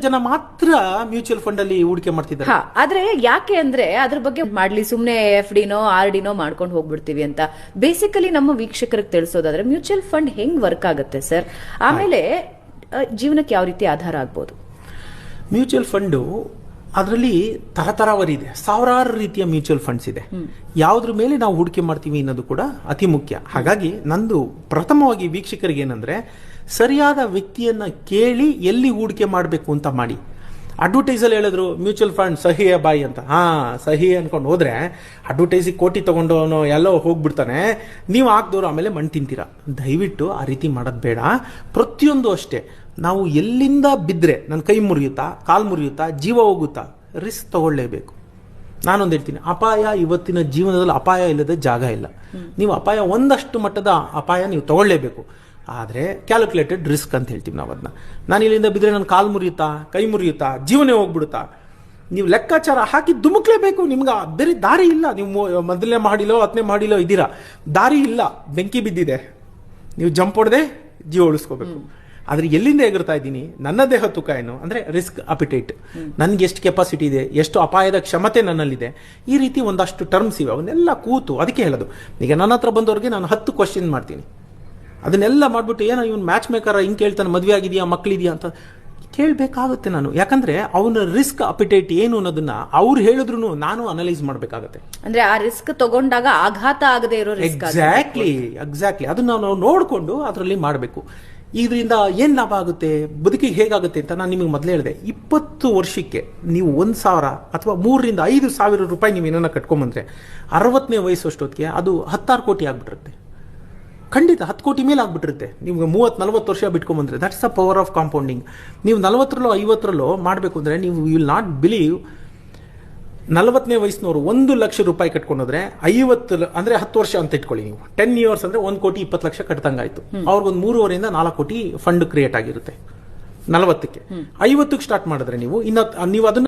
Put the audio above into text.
ಜನ ಮಾತ್ರ mutual fund ಅಲ್ಲಿ ಹೂಡಿಕೆ ಮಾಡ್ತಿದ್ದಾರೆ. ಆದ್ರೆ ಯಾಕೆ ಅಂದ್ರೆ ಅದ್ರ ಬಗ್ಗೆ ಮಾಡ್ಲಿ ಸುಮ್ನೆ FD-ನೋ RD-ನೋ ಮಾಡ್ಕೊಂಡು ಹೋಗ್ಬಿಡ್ತೀವಿ ಅಂತ ಬೇಸಿಕಲಿ ನಮ್ಮ ವೀಕ್ಷಕರಿಗೆ ತಿಳಿಸೋದಾದ್ರೆ ಮ್ಯೂಚುವಲ್ ಫಂಡ್ ಹೆಂಗ್ ವರ್ಕ್ ಆಗುತ್ತೆ ಸರ್, ಆಮೇಲೆ ಜೀವನಕ್ಕೆ ಯಾವ ರೀತಿ ಆಧಾರ ಆಗ್ಬೋದು? ಮ್ಯೂಚುವಲ್ ಫಂಡು ಅದರಲ್ಲಿ ತರತರಾವರಿ ಇದೆ, ಸಾವಿರಾರು ರೀತಿಯ ಮ್ಯೂಚುವಲ್ ಫಂಡ್ಸ್ ಇದೆ. ಯಾವುದ್ರ ಮೇಲೆ ನಾವು ಹೂಡಿಕೆ ಮಾಡ್ತೀವಿ ಅನ್ನೋದು ಕೂಡ ಅತಿ ಮುಖ್ಯ. ಹಾಗಾಗಿ ನಂದು ಪ್ರಥಮವಾಗಿ ವೀಕ್ಷಕರಿಗೆ ಏನಂದ್ರೆ, ಸರಿಯಾದ ವ್ಯಕ್ತಿಯನ್ನ ಕೇಳಿ ಎಲ್ಲಿ ಹೂಡಿಕೆ ಮಾಡಬೇಕು ಅಂತ ಮಾಡಿ. ಅಡ್ವರ್ಟೈಸಲ್ಲಿ ಹೇಳಿದ್ರು ಮ್ಯೂಚುವಲ್ ಫಂಡ್ ಸಹಿಯ ಬಾಯಿ ಅಂತ, ಸಹಿ ಅನ್ಕೊಂಡು ಹೋದ್ರೆ ಅಡ್ವರ್ಟೈಸಿಗೆ ಕೋಟಿ ತಗೊಂಡು ಎಲ್ಲೋ ಹೋಗ್ಬಿಡ್ತಾನೆ, ನೀವು ಹಾಕ್ದವ್ರು ಆಮೇಲೆ ಮಣ್ಣು ತಿಂತೀರಾ. ದಯವಿಟ್ಟು ಆ ರೀತಿ ಮಾಡೋದು ಬೇಡ. ಪ್ರತಿಯೊಂದು ಅಷ್ಟೇ, ನಾವು ಎಲ್ಲಿಂದ ಬಿದ್ದರೆ ನನ್ನ ಕೈ ಮುರಿಯುತ್ತಾ, ಕಾಲು ಮುರಿಯುತ್ತಾ, ಜೀವ ಹೋಗುತ್ತಾ, ರಿಸ್ಕ್ ತಗೊಳ್ಳೇಬೇಕು. ನಾನೊಂದು ಹೇಳ್ತೀನಿ, ಅಪಾಯ ಇವತ್ತಿನ ಜೀವನದಲ್ಲಿ ಅಪಾಯ ಇಲ್ಲದ ಜಾಗ ಇಲ್ಲ. ನೀವು ಅಪಾಯ ಒಂದಷ್ಟು ಮಟ್ಟದ ಅಪಾಯ ನೀವು ತಗೊಳ್ಳೇಬೇಕು. ಆದರೆ ಕ್ಯಾಲ್ಕುಲೇಟೆಡ್ ರಿಸ್ಕ್ ಅಂತ ಹೇಳ್ತೀವಿ ನಾವು ಅದನ್ನ. ನಾನು ಇಲ್ಲಿಂದ ಬಿದ್ದರೆ ನನ್ನ ಕಾಲು ಮುರಿಯುತ್ತಾ, ಕೈ ಮುರಿಯುತ್ತಾ, ಜೀವನೇ ಹೋಗ್ಬಿಡುತ್ತಾ, ನೀವು ಲೆಕ್ಕಾಚಾರ ಹಾಕಿ ಧುಮುಕ್ಲೇಬೇಕು. ನಿಮ್ಗೆ ಬೇರೆ ದಾರಿ ಇಲ್ಲ. ನೀವು ಮೊದಲನೇ ಮಾಡಿಲೋ 10ನೇ ಮಾಡಿಲೋ ಇದ್ದೀರಾ, ದಾರಿ ಇಲ್ಲ, ಬೆಂಕಿ ಬಿದ್ದಿದೆ, ನೀವು ಜಂಪ್ ಹೊಡೆದೆ ಜೀವ ಉಳಿಸ್ಕೋಬೇಕು. ಆದ್ರೆ ಎಲ್ಲಿಂದ ಎಗರ್ತಾ ಇದ್ದೀನಿ, ನನ್ನ ದೇಹ ತೂಕ ಏನು ಅಂದ್ರೆ ರಿಸ್ಕ್ ಅಪಿಟೈಟ್, ನನ್ಗೆ ಎಷ್ಟು ಕೆಪಾಸಿಟಿ ಇದೆ, ಎಷ್ಟು ಅಪಾಯದ ಕ್ಷಮತೆ ನನ್ನಲ್ಲಿದೆ, ಈ ರೀತಿ ಒಂದಷ್ಟು ಟರ್ಮ್ಸ್ ಇವೆ. ಅವನ್ನೆಲ್ಲ ಕೂತು ಅದಕ್ಕೆ ಹೇಳೋದು. ಈಗ ನನ್ನ ಹತ್ರ ಬಂದವ್ರಿಗೆ ನಾನು 10 ಕ್ವಶನ್ ಮಾಡ್ತೀನಿ. ಅದನ್ನೆಲ್ಲ ಮಾಡ್ಬಿಟ್ಟು ಏನೋ ಇವನ್ ಮ್ಯಾಚ್ ಮೇಕರ್ ಹಿಂಗೆ ಕೇಳ್ತಾನೆ, ಮದುವೆ ಆಗಿದೆಯಾ, ಮಕ್ಕಳಿದೆಯಾ ಅಂತ ಕೇಳಬೇಕಾಗುತ್ತೆ ನಾನು. ಯಾಕಂದ್ರೆ ಅವನ ರಿಸ್ಕ್ ಅಪಿಟೈಟ್ ಏನು ಅನ್ನೋದನ್ನ ಅವ್ರು ಹೇಳಿದ್ರು ನಾನು ಅನಲೈಸ್ ಮಾಡಬೇಕಾಗತ್ತೆ. ಅಂದ್ರೆ ಆ ರಿಸ್ಕ್ ತಗೊಂಡಾಗ ಆಘಾತ ಆಗದೆ ಇರೋ ರಿಸ್ಕ್. ಎಕ್ಸಾಕ್ಟ್ಲಿ ಅದನ್ನ ನಾವು ನೋಡಿಕೊಂಡು ಅದರಲ್ಲಿ ಮಾಡಬೇಕು. ಇದರಿಂದ ಏನ್ ಲಾಭ ಆಗುತ್ತೆ, ಬದುಕಿಗೆ ಹೇಗಾಗುತ್ತೆ ಅಂತ ನಾನು ನಿಮಗೆ ಮೊದಲೇ ಹೇಳಿದೆ. 20 ವರ್ಷಕ್ಕೆ ನೀವು 1,000 ಅಥವಾ 3,000 to 5,000 ರೂಪಾಯಿ ನೀವು ಏನನ್ನ ಕಟ್ಕೊಂಬಂದ್ರೆ 60ನೇ ವಯಸ್ಸು ಅಷ್ಟೊತ್ತಿಗೆ ಅದು 16 ಕೋಟಿ ಆಗ್ಬಿಟ್ಟಿರುತ್ತೆ. ಖಂಡಿತ 10 ಕೋಟಿ ಮೇಲೆ ಆಗ್ಬಿಟ್ಟಿರುತ್ತೆ. ನಿಮ್ಗೆ 30-40 ವರ್ಷ ಬಿಟ್ಕೊಂಡ್ಬಂದ್ರೆ that's the power of compounding. ನೀವು 40ರಲ್ಲೋ 50ರಲ್ಲೋ ಮಾಡಬೇಕು ಅಂದ್ರೆ ನೀವು ವಿಲ್ ನಾಟ್ ಬಿಲೀವ್, 40ನೇ ವಯಸ್ಸಿನವರು 1 ಲಕ್ಷ ರೂಪಾಯಿ ಕಟ್ಕೊಂಡ್ರೆ 50 ಅಂದ್ರೆ 10 ವರ್ಷ ಅಂತ ಇಟ್ಕೊಳ್ಳಿ ನೀವು. 10 years ಅಂದ್ರೆ 1,20,00,000 ಕಟ್ತಂಗಾಯ್ತು. ಅವ್ರಿಗೊಂದು 3.5 to 4 ಕೋಟಿ ಫಂಡ್ ಕ್ರಿಯೇಟ್ ಆಗಿರುತ್ತೆ 40ಕ್ಕೆ. 50ಕ್ಕೆ ಸ್ಟಾರ್ಟ್ ಮಾಡಿದ್ರೆ ನೀವು ಅದನ್ನ